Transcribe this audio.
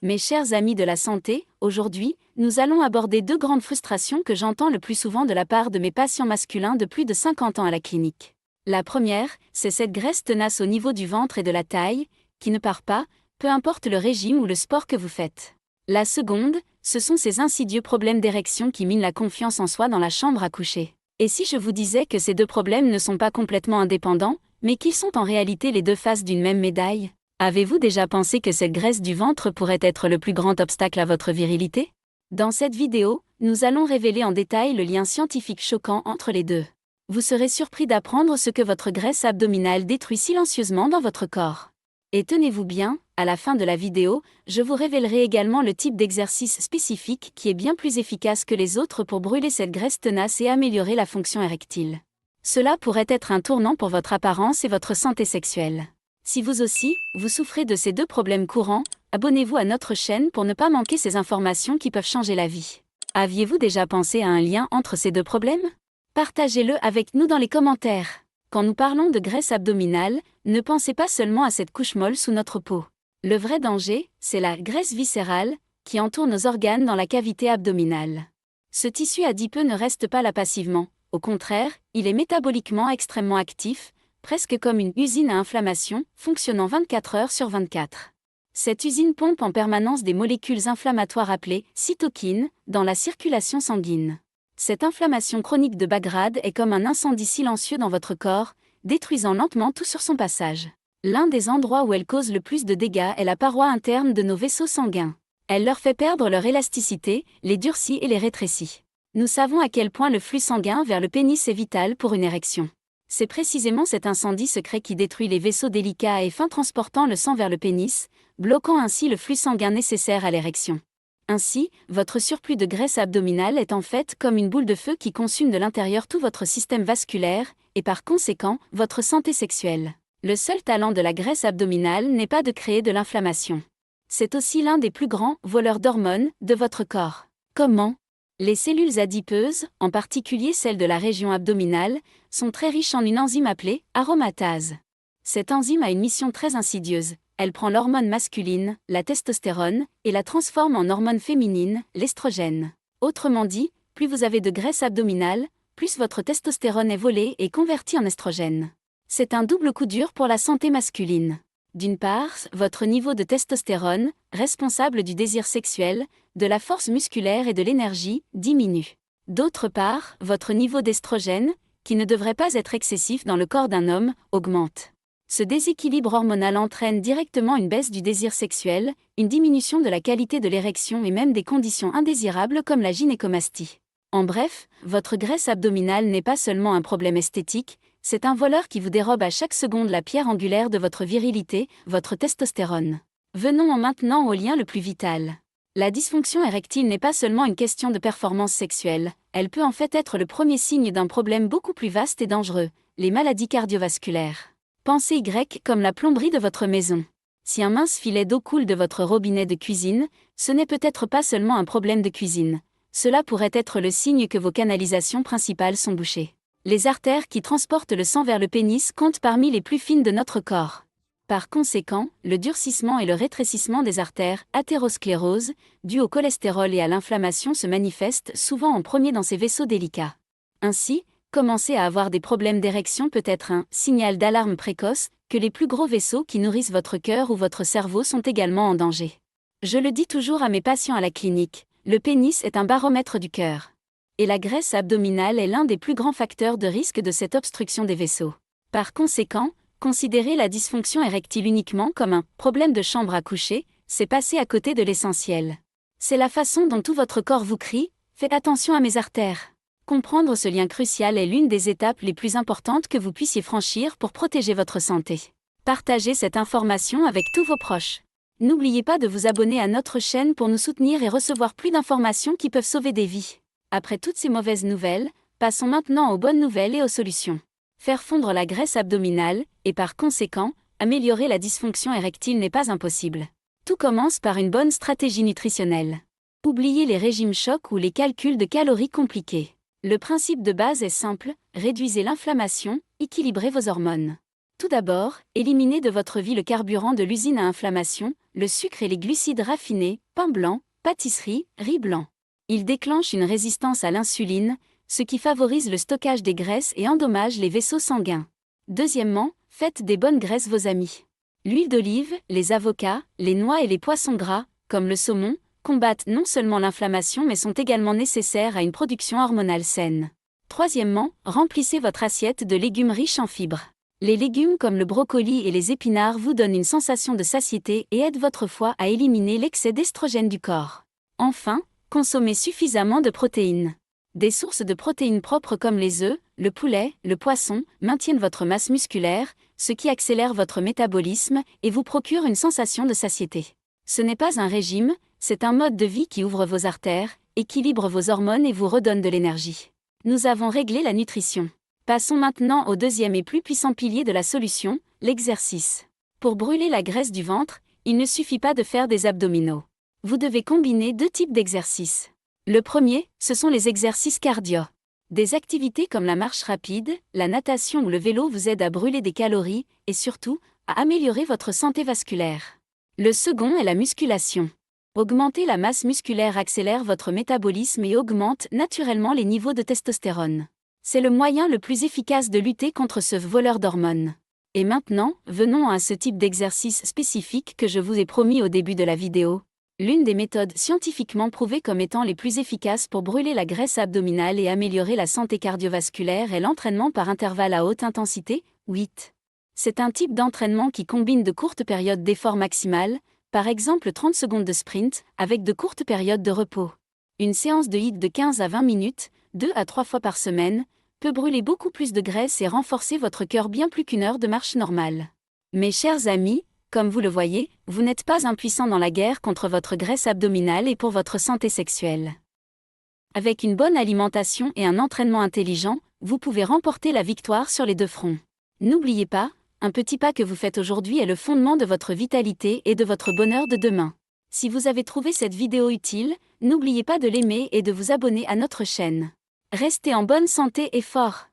Mes chers amis de la santé, aujourd'hui, nous allons aborder deux grandes frustrations que j'entends le plus souvent de la part de mes patients masculins de plus de 50 ans à la clinique. La première, c'est cette graisse tenace au niveau du ventre et de la taille, qui ne part pas, peu importe le régime ou le sport que vous faites. La seconde, ce sont ces insidieux problèmes d'érection qui minent la confiance en soi dans la chambre à coucher. Et si je vous disais que ces deux problèmes ne sont pas complètement indépendants, mais qu'ils sont en réalité les deux faces d'une même médaille? Avez-vous déjà pensé que cette graisse du ventre pourrait être le plus grand obstacle à votre virilité? Dans cette vidéo, nous allons révéler en détail le lien scientifique choquant entre les deux. Vous serez surpris d'apprendre ce que votre graisse abdominale détruit silencieusement dans votre corps. Et tenez-vous bien, à la fin de la vidéo, je vous révélerai également le type d'exercice spécifique qui est bien plus efficace que les autres pour brûler cette graisse tenace et améliorer la fonction érectile. Cela pourrait être un tournant pour votre apparence et votre santé sexuelle. Si vous aussi, vous souffrez de ces deux problèmes courants, abonnez-vous à notre chaîne pour ne pas manquer ces informations qui peuvent changer la vie. Aviez-vous déjà pensé à un lien entre ces deux problèmes? Partagez-le avec nous dans les commentaires. Quand nous parlons de graisse abdominale, ne pensez pas seulement à cette couche molle sous notre peau. Le vrai danger, c'est la graisse viscérale, qui entoure nos organes dans la cavité abdominale. Ce tissu adipeux ne reste pas là passivement, au contraire, il est métaboliquement extrêmement actif, presque comme une usine à inflammation, fonctionnant 24 heures sur 24. Cette usine pompe en permanence des molécules inflammatoires appelées cytokines dans la circulation sanguine. Cette inflammation chronique de bas grade est comme un incendie silencieux dans votre corps, détruisant lentement tout sur son passage. L'un des endroits où elle cause le plus de dégâts est la paroi interne de nos vaisseaux sanguins. Elle leur fait perdre leur élasticité, les durcit et les rétrécit. Nous savons à quel point le flux sanguin vers le pénis est vital pour une érection. C'est précisément cet incendie secret qui détruit les vaisseaux délicats et fins transportant le sang vers le pénis, bloquant ainsi le flux sanguin nécessaire à l'érection. Ainsi, votre surplus de graisse abdominale est en fait comme une boule de feu qui consume de l'intérieur tout votre système vasculaire, et par conséquent, votre santé sexuelle. Le seul talent de la graisse abdominale n'est pas de créer de l'inflammation. C'est aussi l'un des plus grands voleurs d'hormones de votre corps. Comment? Les cellules adipeuses, en particulier celles de la région abdominale, sont très riches en une enzyme appelée aromatase. Cette enzyme a une mission très insidieuse. Elle prend l'hormone masculine, la testostérone, et la transforme en hormone féminine, l'estrogène. Autrement dit, plus vous avez de graisse abdominale, plus votre testostérone est volée et convertie en estrogène. C'est un double coup dur pour la santé masculine. D'une part, votre niveau de testostérone, responsable du désir sexuel, de la force musculaire et de l'énergie, diminue. D'autre part, votre niveau d'estrogène, qui ne devrait pas être excessif dans le corps d'un homme, augmente. Ce déséquilibre hormonal entraîne directement une baisse du désir sexuel, une diminution de la qualité de l'érection et même des conditions indésirables comme la gynécomastie. En bref, votre graisse abdominale n'est pas seulement un problème esthétique, c'est un voleur qui vous dérobe à chaque seconde la pierre angulaire de votre virilité, votre testostérone. Venons maintenant au lien le plus vital. La dysfonction érectile n'est pas seulement une question de performance sexuelle, elle peut en fait être le premier signe d'un problème beaucoup plus vaste et dangereux, les maladies cardiovasculaires. Pensez Y comme la plomberie de votre maison. Si un mince filet d'eau coule de votre robinet de cuisine, ce n'est peut-être pas seulement un problème de cuisine. Cela pourrait être le signe que vos canalisations principales sont bouchées. Les artères qui transportent le sang vers le pénis comptent parmi les plus fines de notre corps. Par conséquent, le durcissement et le rétrécissement des artères, athérosclérose, dû au cholestérol et à l'inflammation se manifestent souvent en premier dans ces vaisseaux délicats. Ainsi, commencer à avoir des problèmes d'érection peut être un signal d'alarme précoce que les plus gros vaisseaux qui nourrissent votre cœur ou votre cerveau sont également en danger. Je le dis toujours à mes patients à la clinique, le pénis est un baromètre du cœur. Et la graisse abdominale est l'un des plus grands facteurs de risque de cette obstruction des vaisseaux. Par conséquent, considérer la dysfonction érectile uniquement comme un problème de chambre à coucher, c'est passer à côté de l'essentiel. C'est la façon dont tout votre corps vous crie « Faites attention à mes artères ». Comprendre ce lien crucial est l'une des étapes les plus importantes que vous puissiez franchir pour protéger votre santé. Partagez cette information avec tous vos proches. N'oubliez pas de vous abonner à notre chaîne pour nous soutenir et recevoir plus d'informations qui peuvent sauver des vies. Après toutes ces mauvaises nouvelles, passons maintenant aux bonnes nouvelles et aux solutions. Faire fondre la graisse abdominale, et par conséquent, améliorer la dysfonction érectile n'est pas impossible. Tout commence par une bonne stratégie nutritionnelle. Oubliez les régimes chocs ou les calculs de calories compliqués. Le principe de base est simple, réduisez l'inflammation, équilibrez vos hormones. Tout d'abord, éliminez de votre vie le carburant de l'usine à inflammation, le sucre et les glucides raffinés, pain blanc, pâtisserie, riz blanc. Ils déclenchent une résistance à l'insuline, ce qui favorise le stockage des graisses et endommage les vaisseaux sanguins. Deuxièmement, faites des bonnes graisses vos amis. L'huile d'olive, les avocats, les noix et les poissons gras, comme le saumon, combattent non seulement l'inflammation mais sont également nécessaires à une production hormonale saine. Troisièmement, remplissez votre assiette de légumes riches en fibres. Les légumes comme le brocoli et les épinards vous donnent une sensation de satiété et aident votre foie à éliminer l'excès d'estrogène du corps. Enfin, consommez suffisamment de protéines. Des sources de protéines propres comme les œufs, le poulet, le poisson, maintiennent votre masse musculaire, ce qui accélère votre métabolisme et vous procure une sensation de satiété. Ce n'est pas un régime, c'est un mode de vie qui ouvre vos artères, équilibre vos hormones et vous redonne de l'énergie. Nous avons réglé la nutrition. Passons maintenant au deuxième et plus puissant pilier de la solution, l'exercice. Pour brûler la graisse du ventre, il ne suffit pas de faire des abdominaux. Vous devez combiner deux types d'exercices. Le premier, ce sont les exercices cardio. Des activités comme la marche rapide, la natation ou le vélo vous aident à brûler des calories et surtout, à améliorer votre santé vasculaire. Le second est la musculation. Augmenter la masse musculaire accélère votre métabolisme et augmente naturellement les niveaux de testostérone. C'est le moyen le plus efficace de lutter contre ce voleur d'hormones. Et maintenant, venons à ce type d'exercice spécifique que je vous ai promis au début de la vidéo. L'une des méthodes scientifiquement prouvées comme étant les plus efficaces pour brûler la graisse abdominale et améliorer la santé cardiovasculaire est l'entraînement par intervalle à haute intensité, HIIT. C'est un type d'entraînement qui combine de courtes périodes d'effort maximal, par exemple 30 secondes de sprint, avec de courtes périodes de repos. Une séance de HIIT de 15 à 20 minutes, 2 à 3 fois par semaine, peut brûler beaucoup plus de graisse et renforcer votre cœur bien plus qu'une heure de marche normale. Mes chers amis, comme vous le voyez, vous n'êtes pas impuissants dans la guerre contre votre graisse abdominale et pour votre santé sexuelle. Avec une bonne alimentation et un entraînement intelligent, vous pouvez remporter la victoire sur les deux fronts. N'oubliez pas, un petit pas que vous faites aujourd'hui est le fondement de votre vitalité et de votre bonheur de demain. Si vous avez trouvé cette vidéo utile, n'oubliez pas de l'aimer et de vous abonner à notre chaîne. Restez en bonne santé et fort.